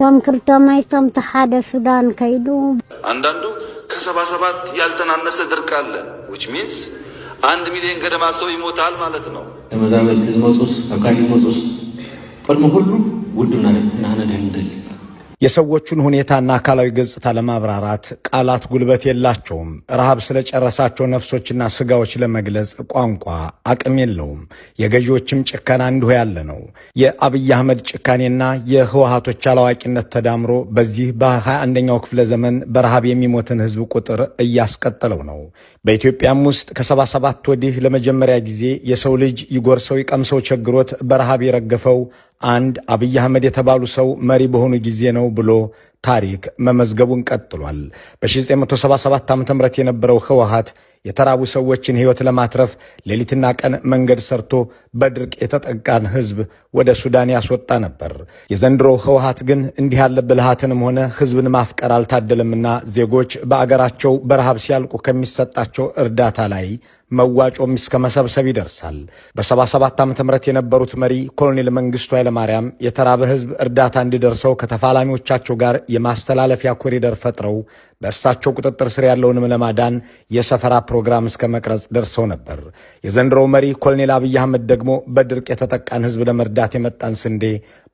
ተምክርተማይቶም ተሓደ ሱዳን ከይዱ አንዳንዱ ከ77 ያልተናነሰ ድርቅ አለ which means 1 ሚሊዮን ገደማ ሰው ይሞታል ማለት ነው። ተመዛመልት ዝመጹስ አካዲስ መጹስ ቀድሞ ሁሉ ውድና እናነ ደንደል የሰዎቹን ሁኔታና አካላዊ ገጽታ ለማብራራት ቃላት ጉልበት የላቸውም። ረሃብ ስለጨረሳቸው ነፍሶችና ስጋዎች ለመግለጽ ቋንቋ አቅም የለውም። የገዢዎችም ጭካኔ እንዲሁ ያለ ነው። የአብይ አህመድ ጭካኔና የህወሓቶች አላዋቂነት ተዳምሮ በዚህ በ21ኛው ክፍለ ዘመን በረሃብ የሚሞትን ህዝብ ቁጥር እያስቀጠለው ነው። በኢትዮጵያም ውስጥ ከ77 ወዲህ ለመጀመሪያ ጊዜ የሰው ልጅ ይጎርሰው ይቀምሰው ቸግሮት በረሃብ የረገፈው አንድ አብይ አህመድ የተባሉ ሰው መሪ በሆኑ ጊዜ ነው ብሎ ታሪክ መመዝገቡን ቀጥሏል። በ1977 ዓ.ም የነበረው ህወሓት የተራቡ ሰዎችን ህይወት ለማትረፍ ሌሊትና ቀን መንገድ ሰርቶ በድርቅ የተጠቃን ህዝብ ወደ ሱዳን ያስወጣ ነበር። የዘንድሮ ህወሓት ግን እንዲህ ያለ ብልሃትንም ሆነ ህዝብን ማፍቀር አልታደለምና ዜጎች በአገራቸው በረሃብ ሲያልቁ ከሚሰጣቸው እርዳታ ላይ መዋጮም እስከ መሰብሰብ ይደርሳል። በ77 ዓ.ም የነበሩት መሪ ኮሎኔል መንግስቱ ኃይለማርያም የተራበ ህዝብ እርዳታ እንዲደርሰው ከተፋላሚዎቻቸው ጋር የማስተላለፊያ ኮሪደር ፈጥረው በእሳቸው ቁጥጥር ስር ያለውንም ለማዳን የሰፈራ ፕሮግራም እስከ መቅረጽ ደርሰው ነበር። የዘንድሮው መሪ ኮሎኔል አብይ አህመድ ደግሞ በድርቅ የተጠቃን ህዝብ ለመርዳት የመጣን ስንዴ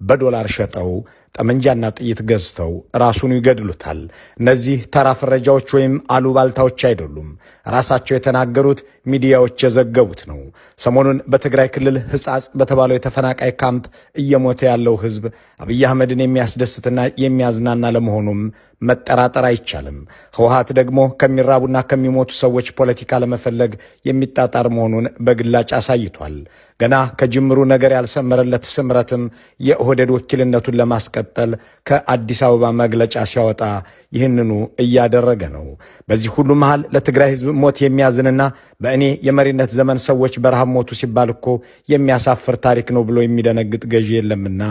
በዶላር ሸጠው ጠመንጃና ጥይት ገዝተው ራሱን ይገድሉታል። እነዚህ ተራ ፍረጃዎች ወይም አሉባልታዎች አይደሉም። ራሳቸው የተናገሩት ሚዲያዎች የዘገቡት ነው። ሰሞኑን በትግራይ ክልል ሕጻጽ በተባለው የተፈናቃይ ካምፕ እየሞተ ያለው ህዝብ አብይ አህመድን የሚያስደስትና የሚያዝናና ለመሆኑም መጠራጠር አይቻልም። ህወሓት ደግሞ ከሚራቡና ከሚሞቱ ሰዎች ፖለቲካ ለመፈለግ የሚጣጣር መሆኑን በግላጭ አሳይቷል። ገና ከጅምሩ ነገር ያልሰመረለት ስምረትም የኦህዴድ ወኪልነቱን ለማስቀጠል ከአዲስ አበባ መግለጫ ሲያወጣ ይህንኑ እያደረገ ነው። በዚህ ሁሉ መሃል ለትግራይ ህዝብ ሞት የሚያዝንና በእኔ የመሪነት ዘመን ሰዎች በረሃብ ሞቱ ሲባል እኮ የሚያሳፍር ታሪክ ነው ብሎ የሚደነግጥ ገዢ የለምና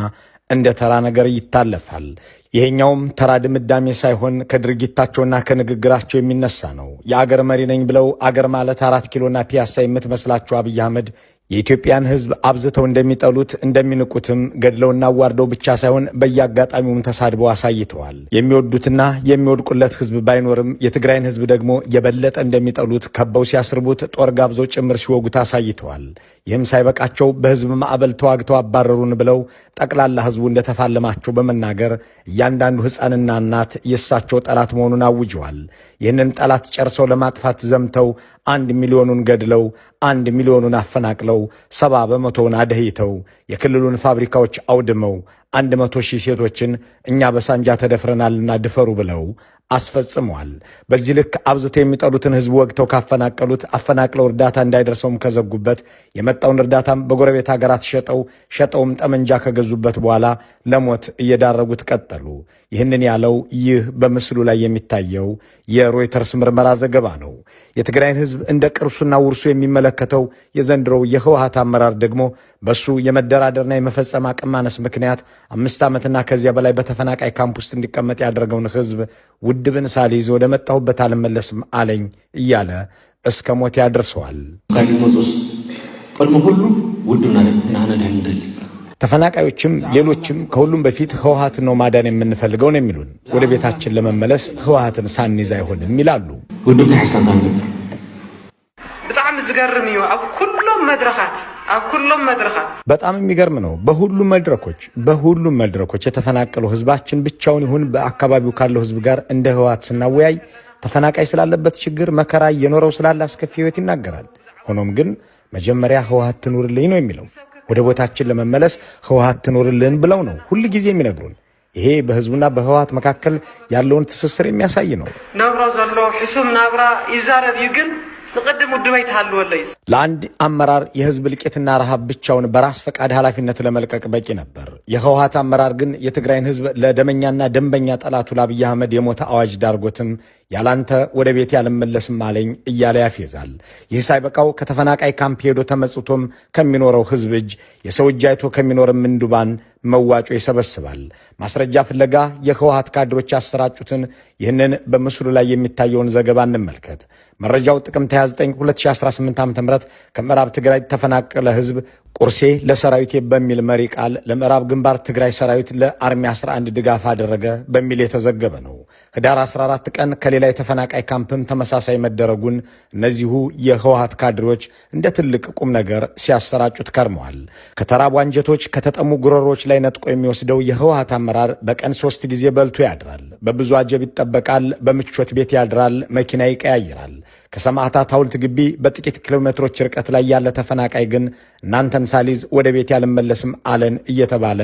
እንደ ተራ ነገር ይታለፋል። ይሄኛውም ተራ ድምዳሜ ሳይሆን ከድርጊታቸውና ከንግግራቸው የሚነሳ ነው። የአገር መሪ ነኝ ብለው አገር ማለት 4 ኪሎና ፒያሳ የምትመስላቸው አብይ አህመድ የኢትዮጵያን ህዝብ አብዝተው እንደሚጠሉት እንደሚንቁትም ገድለውና አዋርደው ብቻ ሳይሆን በየአጋጣሚውም ተሳድበው አሳይተዋል። የሚወዱትና የሚወድቁለት ህዝብ ባይኖርም የትግራይን ህዝብ ደግሞ የበለጠ እንደሚጠሉት ከበው ሲያስርቡት ጦር ጋብዘው ጭምር ሲወጉት አሳይተዋል። ይህም ሳይበቃቸው በህዝብ ማዕበል ተዋግተው አባረሩን ብለው ጠቅላላ ህዝቡ እንደተፋለማቸው በመናገር እያንዳንዱ ሕፃንና እናት የእሳቸው ጠላት መሆኑን አውጀዋል። ይህንን ጠላት ጨርሰው ለማጥፋት ዘምተው 1 ሚሊዮኑን ገድለው 1 ሚሊዮኑን አፈናቅለው 70 በመቶውን አደህይተው የክልሉን ፋብሪካዎች አውድመው 100,000 ሴቶችን እኛ በሳንጃ ተደፍረናልና ድፈሩ ብለው አስፈጽመዋል። በዚህ ልክ አብዝተው የሚጠሉትን ህዝብ ወግተው ካፈናቀሉት አፈናቅለው እርዳታ እንዳይደርሰውም ከዘጉበት የመጣውን እርዳታም በጎረቤት ሀገራት ሸጠውም ጠመንጃ ከገዙበት በኋላ ለሞት እየዳረጉት ቀጠሉ። ይህንን ያለው ይህ በምስሉ ላይ የሚታየው የሮይተርስ ምርመራ ዘገባ ነው። የትግራይን ህዝብ እንደ ቅርሱና ውርሱ የሚመለከተው የዘንድሮው የህወሓት አመራር ደግሞ በሱ የመደራደርና የመፈጸም አቅም ማነስ ምክንያት 5 ዓመትና ከዚያ በላይ በተፈናቃይ ካምፕ ውስጥ እንዲቀመጥ ያደረገውን ህዝብ ውድብን ሳልይዝ ወደ መጣሁበት አልመለስም አለኝ እያለ እስከ ሞት ያደርሰዋል። ተፈናቃዮችም ሌሎችም ከሁሉም በፊት ህወሓትን ነው ማዳን የምንፈልገው ነው የሚሉን። ወደ ቤታችን ለመመለስ ህወሓትን ሳንይዝ አይሆንም ይላሉ። በጣም ዝገርም እዩ። ኣብ ኩሎም መድረኻት በጣም የሚገርም ነው። በሁሉም መድረኮች የተፈናቀለው ህዝባችን ብቻውን ይሁን በአካባቢው ካለው ህዝብ ጋር እንደ ህወሓት ስናወያይ ተፈናቃይ ስላለበት ችግር መከራ እየኖረው ስላለ አስከፊ ህይወት ይናገራል። ሆኖም ግን መጀመሪያ ህወሓት ትኑርልኝ ነው የሚለው። ወደ ቦታችን ለመመለስ ህወሓት ትኑርልን ብለው ነው ሁሉ ጊዜ የሚነግሩን። ይሄ በህዝቡና በህወሓት መካከል ያለውን ትስስር የሚያሳይ ነው። ነብራ ዘሎ ሕሱም ናብራ ይዛረብ ይግን ለቀደም ውድባይ ታልወለይ ለአንድ አመራር የህዝብ ልቄትና ረሃብ ብቻውን በራስ ፈቃድ ኃላፊነት ለመልቀቅ በቂ ነበር። የህወሓት አመራር ግን የትግራይን ህዝብ ለደመኛና ደንበኛ ጠላቱ ለአብይ አህመድ የሞተ አዋጅ ዳርጎትም ያላንተ ወደ ቤት ያልመለስም አለኝ እያለ ያፌዛል። ይህ ሳይበቃው ከተፈናቃይ ካምፕ ሄዶ ተመጽቶም ከሚኖረው ህዝብ እጅ የሰው እጅ አይቶ ከሚኖር ምንዱባን መዋጮ ይሰበስባል። ማስረጃ ፍለጋ የህወሓት ካድሮች ያሰራጩትን ይህንን በምስሉ ላይ የሚታየውን ዘገባ እንመልከት። መረጃው ጥቅምት 29 2018 ዓ.ም ከምዕራብ ትግራይ ተፈናቀለ ህዝብ ቁርሴ ለሰራዊቴ በሚል መሪ ቃል ለምዕራብ ግንባር ትግራይ ሰራዊት ለአርሚ 11 ድጋፍ አደረገ በሚል የተዘገበ ነው። ህዳር 14 ቀን ከሌላ የተፈናቃይ ካምፕም ተመሳሳይ መደረጉን እነዚሁ የህወሓት ካድሮች እንደ ትልቅ ቁም ነገር ሲያሰራጩት ከርመዋል። ከተራቡ አንጀቶች ከተጠሙ ጉሮሮች ላይ ነጥቆ የሚወስደው የህወሓት አመራር በቀን 3 ጊዜ በልቶ ያድራል። በብዙ አጀብ ይጠበቃል። በምቾት ቤት ያድራል። መኪና ይቀያይራል። ከሰማዕታት ሐውልት ግቢ በጥቂት ኪሎ ሜትሮች ርቀት ላይ ያለ ተፈናቃይ ግን እናንተን ሳሊዝ ወደ ቤት ያልመለስም አለን እየተባለ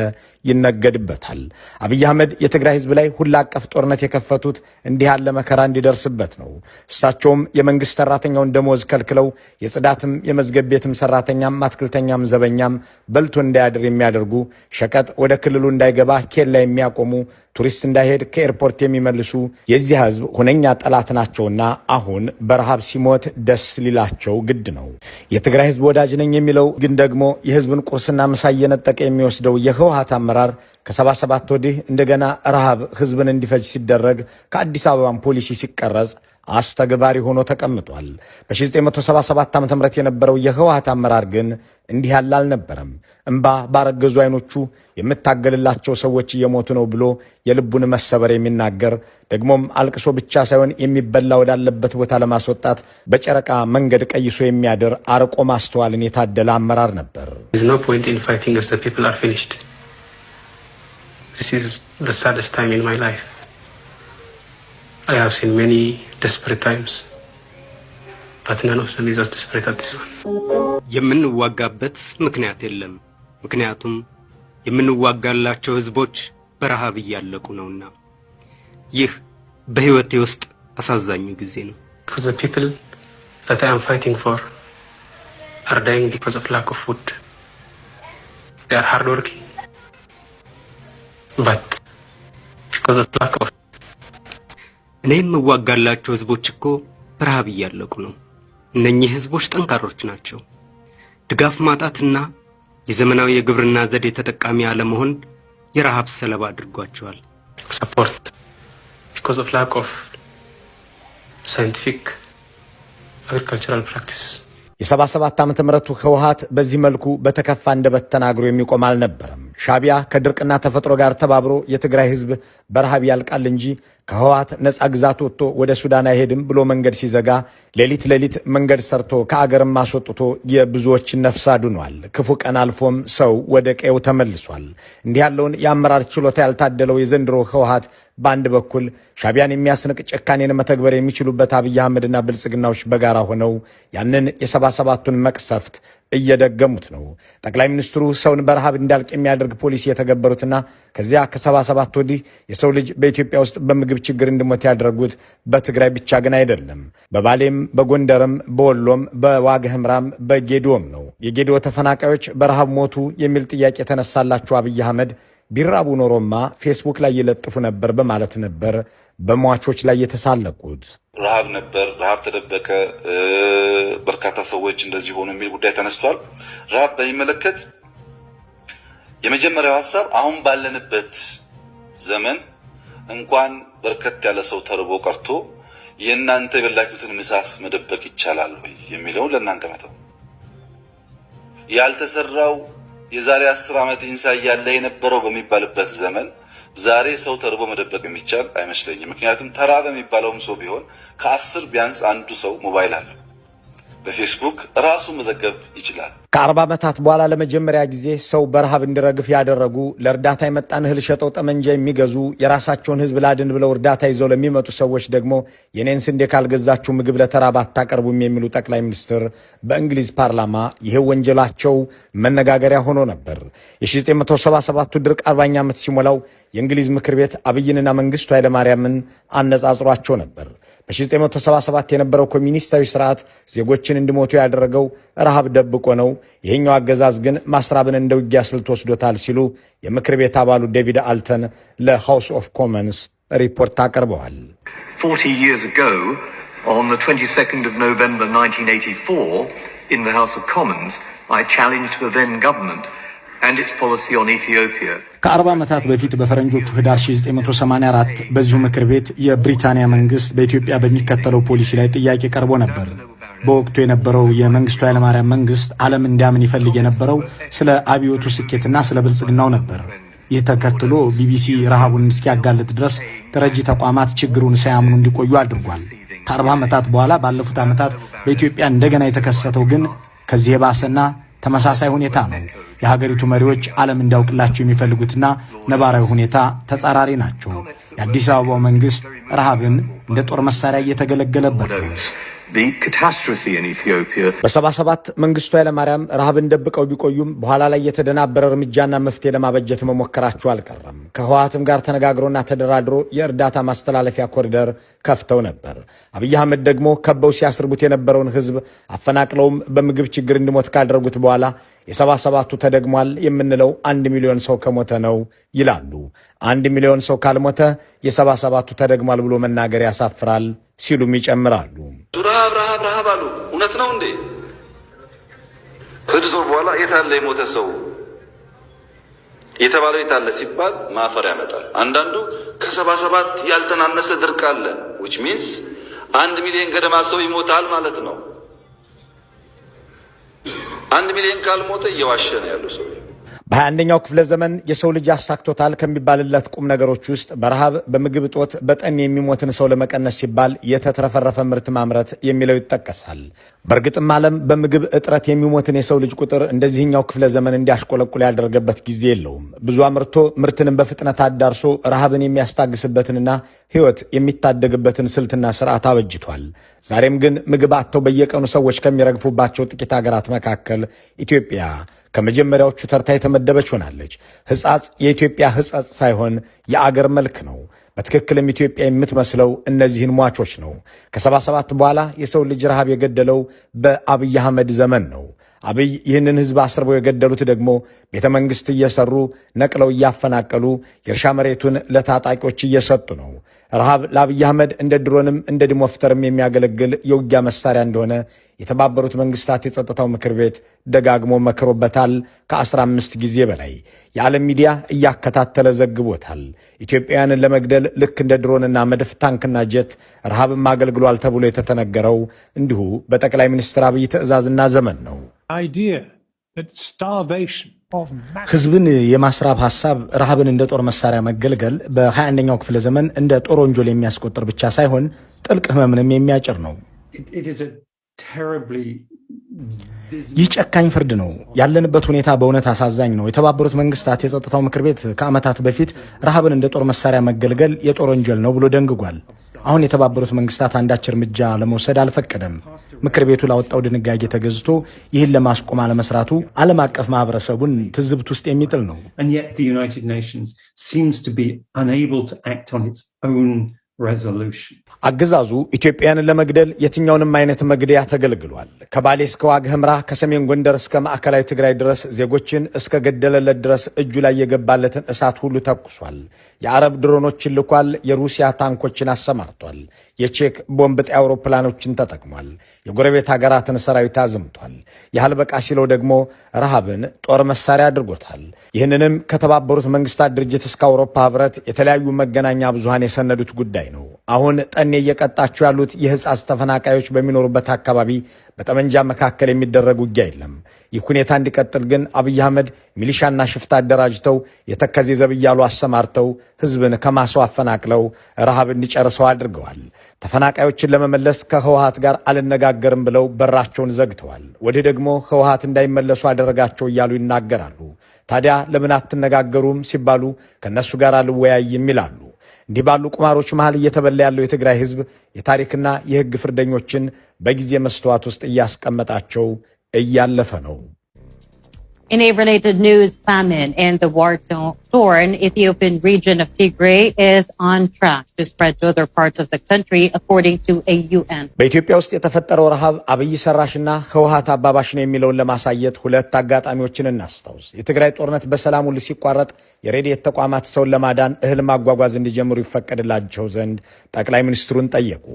ይነገድበታል። አብይ አህመድ የትግራይ ህዝብ ላይ ሁላ አቀፍ ጦርነት የከፈቱት እንዲህ ያለ መከራ እንዲደርስበት ነው። እሳቸውም የመንግስት ሰራተኛውን ደሞዝ ከልክለው የጽዳትም የመዝገብ ቤትም ሰራተኛም አትክልተኛም ዘበኛም በልቶ እንዳያድር የሚያደርጉ፣ ሸቀጥ ወደ ክልሉ እንዳይገባ ኬላ የሚያቆሙ፣ ቱሪስት እንዳይሄድ ከኤርፖርት የሚመልሱ የዚህ ህዝብ ሁነኛ ጠላት ናቸውና አሁን በረሃብ ሲሞት ደስ ሊላቸው ግድ ነው። የትግራይ ህዝብ ወዳጅ ነኝ የሚለው ግን ደግሞ የህዝብን ቁርስና ምሳ እየነጠቀ የሚወስደው የህወሓት አመራር ከ77 ወዲህ እንደገና ረሃብ ህዝብን እንዲፈጅ ሲደረግ ከአዲስ አበባን ፖሊሲ ሲቀረጽ አስተግባሪ ሆኖ ተቀምጧል። በ1977 ዓ.ም የነበረው የህወሓት አመራር ግን እንዲህ ያለ አልነበረም። እምባ ባረገዙ አይኖቹ የምታገልላቸው ሰዎች እየሞቱ ነው ብሎ የልቡን መሰበር የሚናገር ደግሞም አልቅሶ ብቻ ሳይሆን የሚበላ ወዳለበት ቦታ ለማስወጣት በጨረቃ መንገድ ቀይሶ የሚያድር አርቆ ማስተዋልን የታደለ አመራር ነበር። This is the saddest time in my life. I have seen many desperate times, but none of them is as desperate as this one. የምንዋጋበት ምክንያት የለም። ምክንያቱም የምንዋጋላቸው ህዝቦች በረሃብ እያለቁ ነውና። ይህ በህይወቴ ውስጥ አሳዛኝ ጊዜ ነው። Because the people that I am fighting for are dying because of lack of food. They are hardworking. But because of lack of እኔም የምዋጋላቸው ህዝቦች እኮ በረሃብ እያለቁ ነው። እነኚህ ህዝቦች ጠንካሮች ናቸው። ድጋፍ ማጣትና የዘመናዊ የግብርና ዘዴ ተጠቃሚ አለመሆን የረሃብ ሰለባ አድርጓቸዋል። support because of lack of scientific agricultural practices. የ77 ዓመተ ምህረቱ ህወሓት በዚህ መልኩ በተከፋ እንደበት ተናግሮ የሚቆም አልነበረም። ሻቢያ ከድርቅና ተፈጥሮ ጋር ተባብሮ የትግራይ ህዝብ በረሃብ ያልቃል እንጂ ከህወሓት ነፃ ግዛት ወጥቶ ወደ ሱዳን አይሄድም ብሎ መንገድ ሲዘጋ ሌሊት መንገድ ሰርቶ ከአገርም አስወጥቶ የብዙዎችን ነፍስ አድኗል። ክፉ ቀን አልፎም ሰው ወደ ቀየው ተመልሷል። እንዲህ ያለውን የአመራር ችሎታ ያልታደለው የዘንድሮ ህወሓት በአንድ በኩል ሻቢያን የሚያስንቅ ጭካኔን መተግበር የሚችሉበት አብይ አህመድና ብልጽግናዎች በጋራ ሆነው ያንን የ77ቱን መቅሰፍት እየደገሙት ነው። ጠቅላይ ሚኒስትሩ ሰውን በረሃብ እንዳልቅ የሚያደርግ ፖሊሲ የተገበሩትና ከዚያ ከ77 ወዲህ የሰው ልጅ በኢትዮጵያ ውስጥ በምግብ ችግር እንዲሞት ያደረጉት በትግራይ ብቻ ግን አይደለም። በባሌም፣ በጎንደርም፣ በወሎም፣ በዋግ ኽምራም፣ በጌዶም ነው። የጌዶ ተፈናቃዮች በረሃብ ሞቱ የሚል ጥያቄ የተነሳላቸው አብይ አህመድ ቢራቡ ኖሮማ ፌስቡክ ላይ ይለጥፉ ነበር በማለት ነበር በሟቾች ላይ የተሳለቁት። ረሃብ ነበር፣ ረሃብ ተደበቀ፣ በርካታ ሰዎች እንደዚህ ሆኑ የሚል ጉዳይ ተነስቷል። ረሃብ በሚመለከት የመጀመሪያው ሐሳብ አሁን ባለንበት ዘመን እንኳን በርከት ያለ ሰው ተርቦ ቀርቶ የእናንተ የበላችሁትን ምሳስ መደበቅ ይቻላል ወይ የሚለውን ለእናንተ መተው። ያልተሰራው የዛሬ 10 ዓመት ኢንሳ ያለ የነበረው በሚባልበት ዘመን ዛሬ ሰው ተርቦ መደበቅ የሚቻል አይመስለኝም። ምክንያቱም ተራበ የሚባለውም ሰው ቢሆን ከ10 ቢያንስ አንዱ ሰው ሞባይል አለው፣ በፌስቡክ ራሱ መዘገብ ይችላል። ከ40 ዓመታት በኋላ ለመጀመሪያ ጊዜ ሰው በረሃብ እንዲረግፍ ያደረጉ፣ ለእርዳታ የመጣን እህል ሸጠው ጠመንጃ የሚገዙ፣ የራሳቸውን ህዝብ ላድን ብለው እርዳታ ይዘው ለሚመጡ ሰዎች ደግሞ የኔን ስንዴ ካልገዛችሁ ምግብ ለተራባ አታቀርቡም የሚሉ ጠቅላይ ሚኒስትር በእንግሊዝ ፓርላማ ይሄው ወንጀላቸው መነጋገሪያ ሆኖ ነበር። የ1977ቱ ድርቅ 40ኛ ዓመት ሲሞላው የእንግሊዝ ምክር ቤት አብይንና መንግስቱ ኃይለማርያምን አነጻጽሯቸው ነበር። በ1977 የነበረው ኮሚኒስታዊ ስርዓት ዜጎችን እንዲሞቱ ያደረገው ረሃብ ደብቆ ነው፣ ይሄኛው አገዛዝ ግን ማስራብን እንደ ውጊያ ስልት ወስዶታል ሲሉ የምክር ቤት አባሉ ዴቪድ አልተን ለሃውስ ኦፍ ኮመንስ ሪፖርት አቀርበዋል። 40 years ago, on the 22nd of November 1984, in the House of Commons, I challenged the then government and its policy on Ethiopia. ከ40 ዓመታት በፊት በፈረንጆቹ ህዳር 1984 በዚሁ ምክር ቤት የብሪታንያ መንግስት በኢትዮጵያ በሚከተለው ፖሊሲ ላይ ጥያቄ ቀርቦ ነበር። በወቅቱ የነበረው የመንግስቱ ኃይለማርያም መንግስት ዓለም እንዲያምን ይፈልግ የነበረው ስለ አብዮቱ ስኬትና ስለ ብልጽግናው ነበር። ይህ ተከትሎ ቢቢሲ ረሃቡን እስኪያጋልጥ ድረስ ተረጂ ተቋማት ችግሩን ሳያምኑ እንዲቆዩ አድርጓል። ከ40 ዓመታት በኋላ ባለፉት ዓመታት በኢትዮጵያ እንደገና የተከሰተው ግን ከዚህ የባሰና ተመሳሳይ ሁኔታ ነው። የሀገሪቱ መሪዎች ዓለም እንዲያውቅላቸው የሚፈልጉትና ነባራዊ ሁኔታ ተጻራሪ ናቸው። የአዲስ አበባው መንግስት ረሃብን እንደ ጦር መሳሪያ እየተገለገለበት ነው። በ77 መንግስቱ ኃይለማርያም ረሃብን ደብቀው ቢቆዩም በኋላ ላይ የተደናበረ እርምጃና መፍትሄ ለማበጀት መሞከራቸው አልቀረም። ከህወሓትም ጋር ተነጋግሮና ተደራድሮ የእርዳታ ማስተላለፊያ ኮሪደር ከፍተው ነበር። አብይ አህመድ ደግሞ ከበው ሲያስርቡት የነበረውን ህዝብ አፈናቅለውም በምግብ ችግር እንዲሞት ካደረጉት በኋላ የ77ቱ ተደግሟል የምንለው 1 ሚሊዮን ሰው ከሞተ ነው ይላሉ። 1 ሚሊዮን ሰው ካልሞተ የ77ቱ ተደግሟል ብሎ መናገር ያሳፍራል ሲሉም ይጨምራሉ። ረሃብ አሉ። እውነት ነው እንዴ? ከዚህ ሰው በኋላ የታለ የሞተ ሰው የተባለው የታለ ሲባል ማፈር ያመጣል። አንዳንዱ ከ77 ያልተናነሰ ድርቅ አለ which means 1 ሚሊዮን ገደማ ሰው ይሞታል ማለት ነው። 1 ሚሊዮን ካልሞተ እየዋሸ ነው ያለው ሰው። በ21ኛው ክፍለ ዘመን የሰው ልጅ አሳክቶታል ከሚባልለት ቁም ነገሮች ውስጥ በረሃብ በምግብ እጦት በጠን የሚሞትን ሰው ለመቀነስ ሲባል የተትረፈረፈ ምርት ማምረት የሚለው ይጠቀሳል። በእርግጥም ዓለም በምግብ እጥረት የሚሞትን የሰው ልጅ ቁጥር እንደዚህኛው ክፍለ ዘመን እንዲያሽቆለቁል ያደረገበት ጊዜ የለውም። ብዙ አምርቶ ምርትንም በፍጥነት አዳርሶ ረሃብን የሚያስታግስበትንና ሕይወት የሚታደግበትን ስልትና ስርዓት አበጅቷል። ዛሬም ግን ምግብ አጥተው በየቀኑ ሰዎች ከሚረግፉባቸው ጥቂት ሀገራት መካከል ኢትዮጵያ ከመጀመሪያዎቹ ተርታ የተመደበች ሆናለች። ሕጻጽ የኢትዮጵያ ሕጸጽ ሳይሆን የአገር መልክ ነው። በትክክልም ኢትዮጵያ የምትመስለው እነዚህን ሟቾች ነው። ከ77 በኋላ የሰው ልጅ ረሃብ የገደለው በአብይ አህመድ ዘመን ነው። አብይ ይህንን ህዝብ አስርበው የገደሉት ደግሞ ቤተ መንግሥት እየሰሩ ነቅለው እያፈናቀሉ የእርሻ መሬቱን ለታጣቂዎች እየሰጡ ነው። ረሃብ ለአብይ አህመድ እንደ ድሮንም እንደ ዲሞፍተርም የሚያገለግል የውጊያ መሳሪያ እንደሆነ የተባበሩት መንግስታት የጸጥታው ምክር ቤት ደጋግሞ መክሮበታል። ከ15 ጊዜ በላይ የዓለም ሚዲያ እያከታተለ ዘግቦታል። ኢትዮጵያውያንን ለመግደል ልክ እንደ ድሮንና መድፍ፣ ታንክና ጀት ረሃብም አገልግሏል ተብሎ የተተነገረው እንዲሁ በጠቅላይ ሚኒስትር አብይ ትዕዛዝና ዘመን ነው። ህዝብን የማስራብ ሐሳብ፣ ረሃብን እንደ ጦር መሳሪያ መገልገል በ21ኛው ክፍለ ዘመን እንደ ጦር ወንጀል የሚያስቆጥር ብቻ ሳይሆን ጥልቅ ህመምንም የሚያጭር ነው። ይህ ጨካኝ ፍርድ ነው። ያለንበት ሁኔታ በእውነት አሳዛኝ ነው። የተባበሩት መንግስታት የጸጥታው ምክር ቤት ከዓመታት በፊት ረሃብን እንደ ጦር መሳሪያ መገልገል የጦር ወንጀል ነው ብሎ ደንግጓል። አሁን የተባበሩት መንግስታት አንዳች እርምጃ ለመውሰድ አልፈቀደም። ምክር ቤቱ ላወጣው ድንጋጌ ተገዝቶ ይህን ለማስቆም አለመስራቱ ዓለም አቀፍ ማህበረሰቡን ትዝብት ውስጥ የሚጥል ነው። አገዛዙ ኢትዮጵያንን ለመግደል የትኛውንም አይነት መግደያ ተገልግሏል። ከባሌ እስከ ዋግ ኽምራ፣ ከሰሜን ጎንደር እስከ ማዕከላዊ ትግራይ ድረስ ዜጎችን እስከ ገደለለት ድረስ እጁ ላይ የገባለትን እሳት ሁሉ ተኩሷል። የአረብ ድሮኖችን ልኳል። የሩሲያ ታንኮችን አሰማርቷል። የቼክ ቦምብ ጣይ አውሮፕላኖችን ተጠቅሟል። የጎረቤት ሀገራትን ሰራዊት አዝምቷል። ያህል በቃ ሲለው ደግሞ ረሃብን ጦር መሳሪያ አድርጎታል። ይህንንም ከተባበሩት መንግስታት ድርጅት እስከ አውሮፓ ህብረት የተለያዩ መገናኛ ብዙሃን የሰነዱት ጉዳይ ነው። አሁን ጠኔ እየቀጣቸው ያሉት የህፃስ ተፈናቃዮች በሚኖሩበት አካባቢ በጠመንጃ መካከል የሚደረግ ውጊያ የለም። ይህ ሁኔታ እንዲቀጥል ግን አብይ አህመድ ሚሊሻና ሽፍታ አደራጅተው የተከዜ ዘብ እያሉ አሰማርተው ህዝብን ከማሰው አፈናቅለው ረሃብ እንዲጨርሰው አድርገዋል። ተፈናቃዮችን ለመመለስ ከህወሓት ጋር አልነጋገርም ብለው በራቸውን ዘግተዋል። ወዲህ ደግሞ ህወሓት እንዳይመለሱ አደረጋቸው እያሉ ይናገራሉ። ታዲያ ለምን አትነጋገሩም ሲባሉ ከነሱ ጋር አልወያይም ይላሉ። እንዲህ ባሉ ቁማሮች መሃል እየተበላ ያለው የትግራይ ህዝብ የታሪክና የህግ ፍርደኞችን በጊዜ መስተዋት ውስጥ እያስቀመጣቸው እያለፈ ነው። In a related news, famine in the war-torn Ethiopian region of Tigray is on track to spread to other parts of the country, according to a UN. በኢትዮጵያ ውስጥ የተፈጠረው ረሃብ አብይ ሰራሽና ህወሓት አባባሽ ነው የሚለውን ለማሳየት ሁለት አጋጣሚዎችን እናስታውስ። የትግራይ ጦርነት በሰላም ሁሉ ሲቋረጥ የሬዲየት ተቋማት ሰውን ለማዳን እህል ማጓጓዝ እንዲጀምሩ ይፈቀድላቸው ዘንድ ጠቅላይ ሚኒስትሩን ጠየቁ።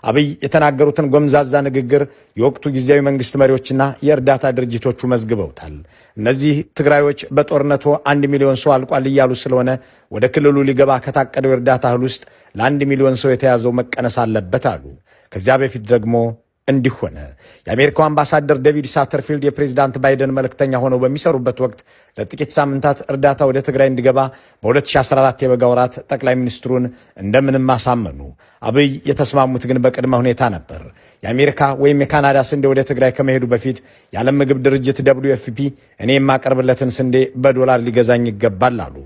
አብይ የተናገሩትን ጎምዛዛ ንግግር የወቅቱ ጊዜያዊ መንግስት መሪዎችና የእርዳታ ድርጅቶቹ መዝግበውታል። እነዚህ ትግራዮች በጦርነቱ 1 ሚሊዮን ሰው አልቋል እያሉ ስለሆነ ወደ ክልሉ ሊገባ ከታቀደው የእርዳታ እህል ውስጥ ለ1 ሚሊዮን ሰው የተያዘው መቀነስ አለበት አሉ። ከዚያ በፊት ደግሞ እንዲህ ሆነ። የአሜሪካው አምባሳደር ዴቪድ ሳተርፊልድ የፕሬዚዳንት ባይደን መልእክተኛ ሆነው በሚሰሩበት ወቅት ለጥቂት ሳምንታት እርዳታ ወደ ትግራይ እንዲገባ በ2014 የበጋ ወራት ጠቅላይ ሚኒስትሩን እንደምንም አሳመኑ። አብይ የተስማሙት ግን በቅድመ ሁኔታ ነበር። የአሜሪካ ወይም የካናዳ ስንዴ ወደ ትግራይ ከመሄዱ በፊት የዓለም ምግብ ድርጅት WFP እኔ የማቀርብለትን ስንዴ በዶላር ሊገዛኝ ይገባል አሉ።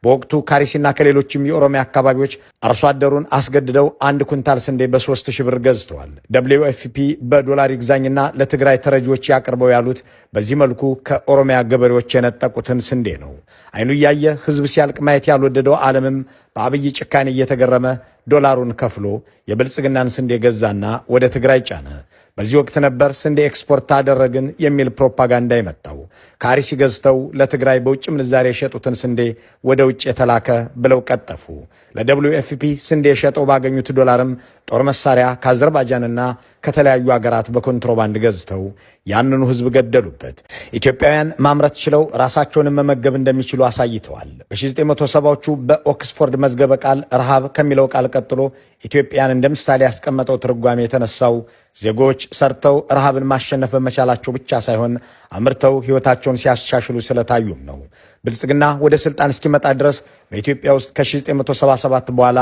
በወቅቱ ካሪሲና ከሌሎችም የኦሮሚያ አካባቢዎች አርሶ አደሩን አስገድደው 1 ኩንታል ስንዴ በ3000 ብር ገዝተዋል። WFP በዶላር ይግዛኝና ለትግራይ ተረጂዎች ያቅርበው ያሉት በዚህ መልኩ ከኦሮሚያ ገበሬዎች የነጠቁትን ስንዴ ነው። አይኑ እያየ ህዝብ ሲያልቅ ማየት ያልወደደው ዓለምም በአብይ ጭካኔ እየተገረመ ዶላሩን ከፍሎ የብልጽግናን ስንዴ ገዛና ወደ ትግራይ ጫነ። በዚህ ወቅት ነበር ስንዴ ኤክስፖርት አደረግን የሚል ፕሮፓጋንዳ የመጣው። ካሪሲ ገዝተው ለትግራይ በውጭ ምንዛሬ የሸጡትን ስንዴ ወደ ውጭ የተላከ ብለው ቀጠፉ። ለWFP ስንዴ የሸጠው ባገኙት ዶላርም ጦር መሳሪያ ከአዘርባይጃንና ከተለያዩ አገራት በኮንትሮባንድ ገዝተው ያንኑ ህዝብ ገደሉበት። ኢትዮጵያውያን ማምረት ችለው ራሳቸውን መመገብ እንደሚችሉ አሳይተዋል። በ1970ዎቹ በኦክስፎርድ መዝገበ ቃል ረሃብ ከሚለው ቃል ቀጥሎ ኢትዮጵያን እንደ ምሳሌ ያስቀመጠው ትርጓሜ የተነሳው ዜጎች ሰርተው ረሃብን ማሸነፍ በመቻላቸው ብቻ ሳይሆን አምርተው ህይወታቸውን ሲያሻሽሉ ስለታዩም ነው። ብልጽግና ወደ ስልጣን እስኪመጣ ድረስ በኢትዮጵያ ውስጥ ከ1977 በኋላ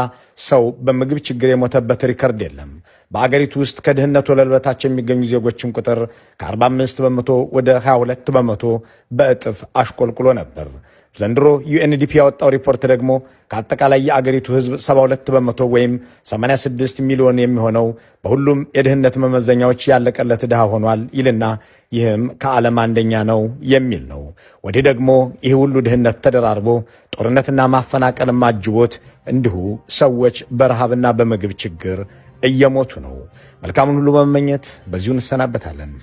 ሰው በምግብ ችግር የሞተበት ሪከርድ የለም። በአገሪቱ ውስጥ ከድህነት ወለል በታች የሚገኙ ዜጎችን ቁጥር ከ45 በመቶ ወደ 22 በመቶ በእጥፍ አሽቆልቁሎ ነበር። ዘንድሮ UNDP ያወጣው ሪፖርት ደግሞ ከአጠቃላይ የአገሪቱ ህዝብ 72 በመቶ ወይም 86 ሚሊዮን የሚሆነው በሁሉም የድህነት መመዘኛዎች ያለቀለት ድሃ ሆኗል ይልና ይህም ከዓለም አንደኛ ነው የሚል ነው። ወዲህ ደግሞ ይህ ሁሉ ድህነት ተደራርቦ ጦርነትና ማፈናቀልም አጅቦት እንዲሁ ሰዎች በረሃብና በምግብ ችግር እየሞቱ ነው። መልካሙን ሁሉ በመመኘት በዚሁ እንሰናበታለን።